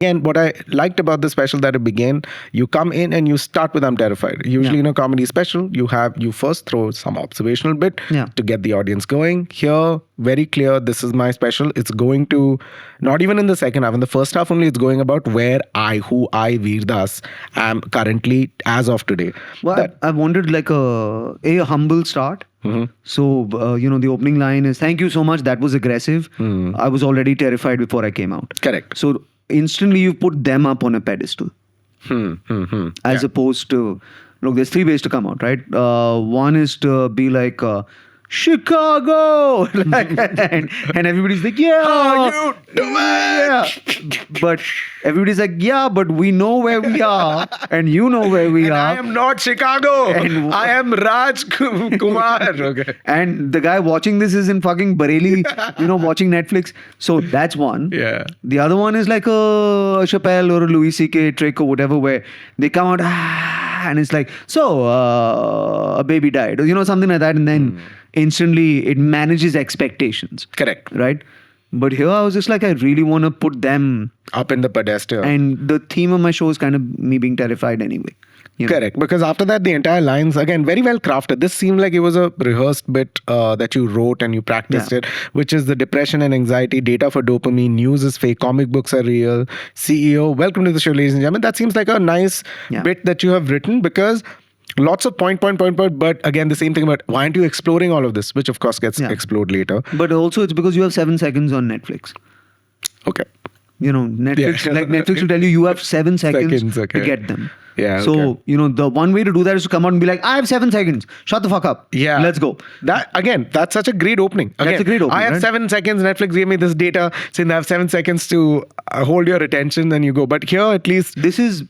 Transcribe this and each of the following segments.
Again, what I liked about the special that it began, you come in and you start with I'm terrified. Usually in a comedy special, you first throw some observational bit to get the audience going. Here, very clear, this is my special. It's going to, not even in the second half, in the first half only, it's going about who I, Veer Das, am currently as of today. Well, I wanted like a humble start. So, the opening line is, thank you so much. That was aggressive. I was already terrified before I came out. Correct. So, instantly you put them up on a pedestal. As opposed to, look, there's 3 ways to come out, right? One is to be like, Chicago! and everybody's like, yeah. How you doing? Yeah. But everybody's like, yeah, but we know where we are. And you know where we are. I am not Chicago. And I am Raj Kumar. Okay. And the guy watching this is in fucking Bareilly, watching Netflix. So that's one. Yeah. The other one is like a Chappelle or a Louis C.K. trick or whatever, where they come out, and it's like, so a baby died, or something like that, and then instantly it manages expectations. Correct. Right? But here I was just like, I really want to put them up in the pedestal. And the theme of my show is kind of me being terrified anyway. Correct. Because after that, the entire lines, again, very well crafted. This seemed like it was a rehearsed bit that you wrote and you practiced it, which is the depression and anxiety, data for dopamine, news is fake, comic books are real, CEO, welcome to the show, ladies and gentlemen. That seems like a nice bit that you have written, because lots of point. But again, the same thing about why aren't you exploring all of this, which of course gets explored later. But also it's because you have 7 seconds on Netflix. Okay. Netflix, like Netflix will tell you have 7 seconds to get them. Yeah. So, the one way to do that is to come out and be like, I have 7 seconds. Shut the fuck up. Yeah. Let's go. That's such a great opening. Again, that's a great opening. I have 7 seconds. Netflix gave me this data saying I have 7 seconds to hold your attention, then you go. But here, at least, this is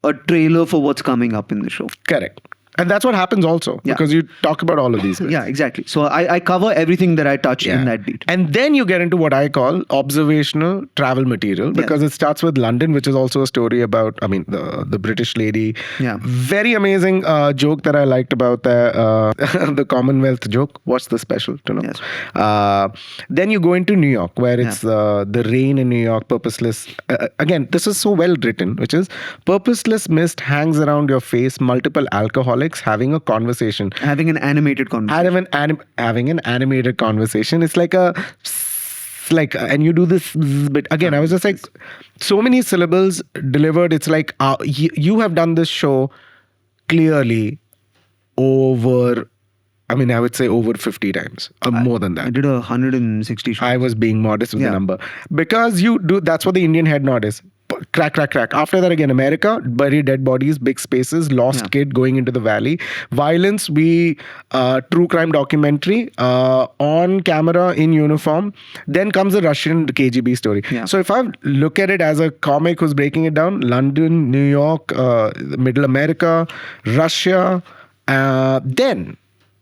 a trailer for what's coming up in the show. Correct. And that's what happens also, because you talk about all of these bits. Yeah, exactly. So I cover everything that I touch in that beat. And then you get into what I call observational travel material, because it starts with London, which is also a story about, the British lady. Yeah. Very amazing joke that I liked about the Commonwealth joke. What's the special to know? Yes. Then you go into New York, where it's the rain in New York, purposeless. Again, this is so well written, which is purposeless mist hangs around your face, multiple alcoholics having a conversation. Having an animated conversation. Having an animated conversation. It's like and you do this bit. Again, I was just like, so many syllables delivered. It's like, you have done this show clearly over, I would say over 50 times, or more than that. I did 160 shows. I was being modest with the number. Because that's what the Indian head nod is. Crack. After that, again, America, buried dead bodies, big spaces, lost kid going into the valley. Violence, true crime documentary, on camera, in uniform. Then comes the Russian KGB story. Yeah. So if I look at it as a comic who's breaking it down, London, New York, Middle America, Russia, then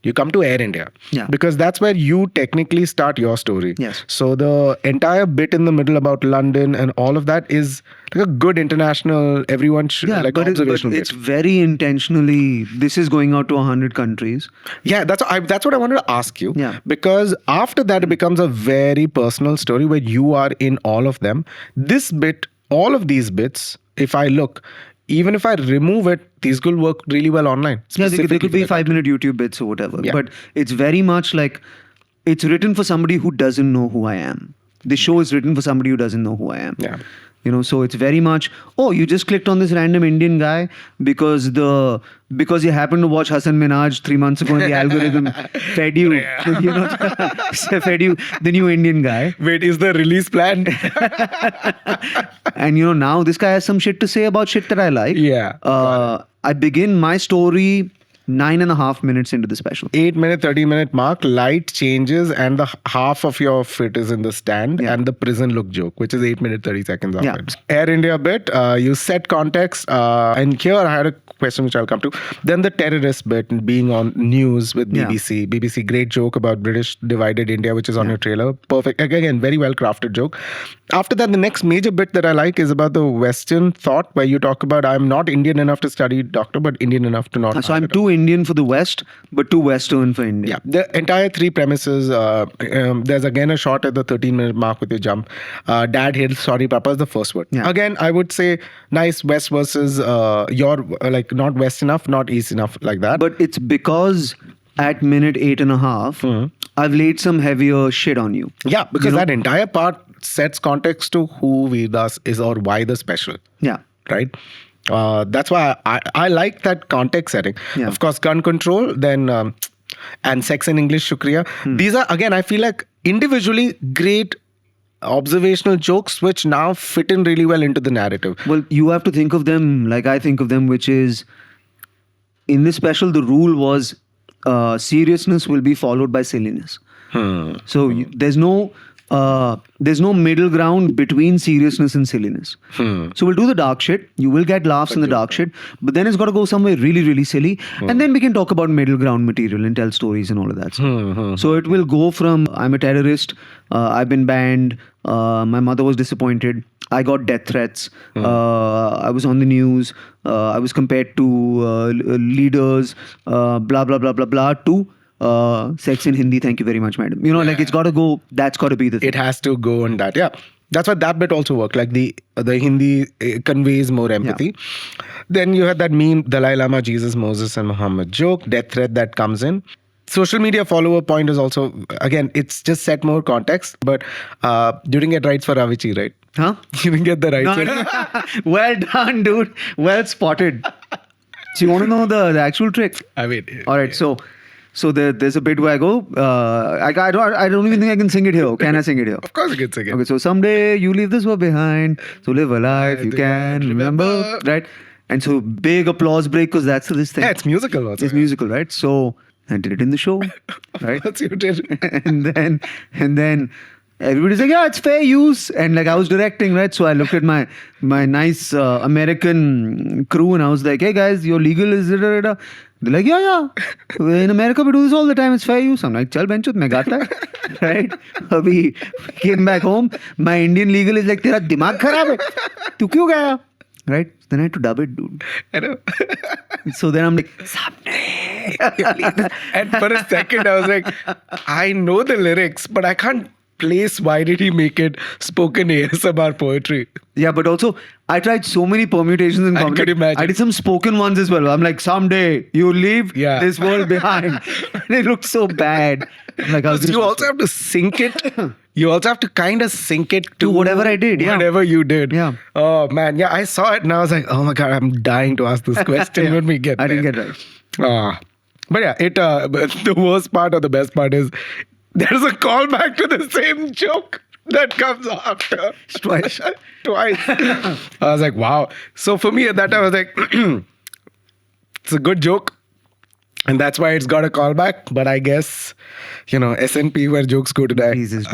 you come to Air India. Yeah. Because that's where you technically start your story. Yes. So the entire bit in the middle about London and all of that is like a good international, everyone should, observational. But it's very intentionally, this is going out to 100 countries. Yeah, that's what I wanted to ask you. Yeah. Because after that, it becomes a very personal story where you are in all of them. This bit, all of these bits, if I look, even if I remove it, these could work really well online. Yeah, they could be 5-minute YouTube bits or whatever. Yeah. But it's very much like, it's written for somebody who doesn't know who I am. The show is written for somebody who doesn't know who I am. Yeah. So it's very much, you just clicked on this random Indian guy because you happened to watch Hassan Minhaj 3 months ago and the algorithm fed you, fed you the new Indian guy. Wait, is the release plan? And now this guy has some shit to say about shit that I like. Yeah. I begin my story 9.5 minutes into the special. 8-minute, 30-minute mark, light changes, and the half of your fit is in the stand, and the prison look joke, which is 8 minutes, 30 seconds of it. Air India bit, you set context, and here I had a question which I'll come to. Then the terrorist bit, being on news with BBC. BBC, great joke about British divided India, which is on your trailer. Perfect. Again, very well crafted joke. After that, the next major bit that I like is about the Western thought, where you talk about, I'm not Indian enough to study doctor, but Indian enough to not. So I'm too Indian for the West, but too Western for India. Yeah, the entire three premises. There's again a shot at the 13-minute mark with your jump. Dad hails, sorry, Papa is the first word. Yeah. Again, I would say nice West versus your like not West enough, not East enough, like that. But it's because at minute 8.5, I've laid some heavier shit on you. Yeah, because that entire part sets context to who Vedas is or why the special. Yeah. Right? That's why I like that context setting. Yeah. Of course, gun control, then and sex in English, shukriya. These are, again, I feel like individually great observational jokes which now fit in really well into the narrative. Well, you have to think of them like I think of them, which is in this special, the rule was seriousness will be followed by silliness. So there's no middle ground between seriousness and silliness. So we'll do the dark shit. You will get laughs in the dark shit, but then it's got to go somewhere really, really silly. And then we can talk about middle ground material and tell stories and all of that stuff. So it will go from I'm a terrorist, I've been banned, my mother was disappointed, I got death threats, I was on the news, I was compared to leaders, blah, blah, blah, blah, blah, to sex in Hindi, thank you very much, madam. You know, like it's got to go, that's got to be the thing. It has to go on that. Yeah. That's why that bit also worked. Like the Hindi conveys more empathy. Then you had that meme, Dalai Lama, Jesus, Moses and Muhammad joke, death threat that comes in. Social media follower point is also, again, it's just set more context, but you didn't get rights for Avicii, right? Huh? You didn't get the rights. No. Well done, dude. Well spotted. So you want to know the actual trick? I mean, all right. So there's a bit where I go. I don't even think I can sing it here. Can I sing it here? Of course you can sing it. Okay. So someday you leave this world behind. So live a life you can remember. Right. And so big applause break because that's this thing. Yeah, it's musical also. It's musical, right? So I did it in the show, right? That's you did. and then everybody's like, yeah, it's fair use. And like I was directing, right? So I looked at my nice American crew and I was like, hey guys, your legal is da. They're like, yeah. In America we do this all the time. It's fair use. I'm like, chal benchut, main gata hai. Right? We came back home. My Indian legal is like, tera dimag kharab hai. Tu kyun gaya? Right? Then I had to dub it, dude. I know. So then I'm like, Samne. And for a second I was like, I know the lyrics, but I can't place why did he make it spoken ASMR poetry. Yeah, but also I tried so many permutations in comedy. I could imagine. I did some spoken ones as well. I'm like, someday you leave this world behind. And it looked so bad. I'm like, you also have to sync it. You also have to kind of sync it to whatever I did. Yeah. Whatever you did. Yeah. Oh man. Yeah, I saw it and I was like, oh my God, I'm dying to ask this question when we get there. I didn't get right. But yeah, the worst part or the best part is there's a callback to the same joke that comes after. Twice. I was like, wow. So for me at that time, I was like, it's a good joke. And that's why it's got a callback. But I guess, SNP where jokes go to die. Jesus.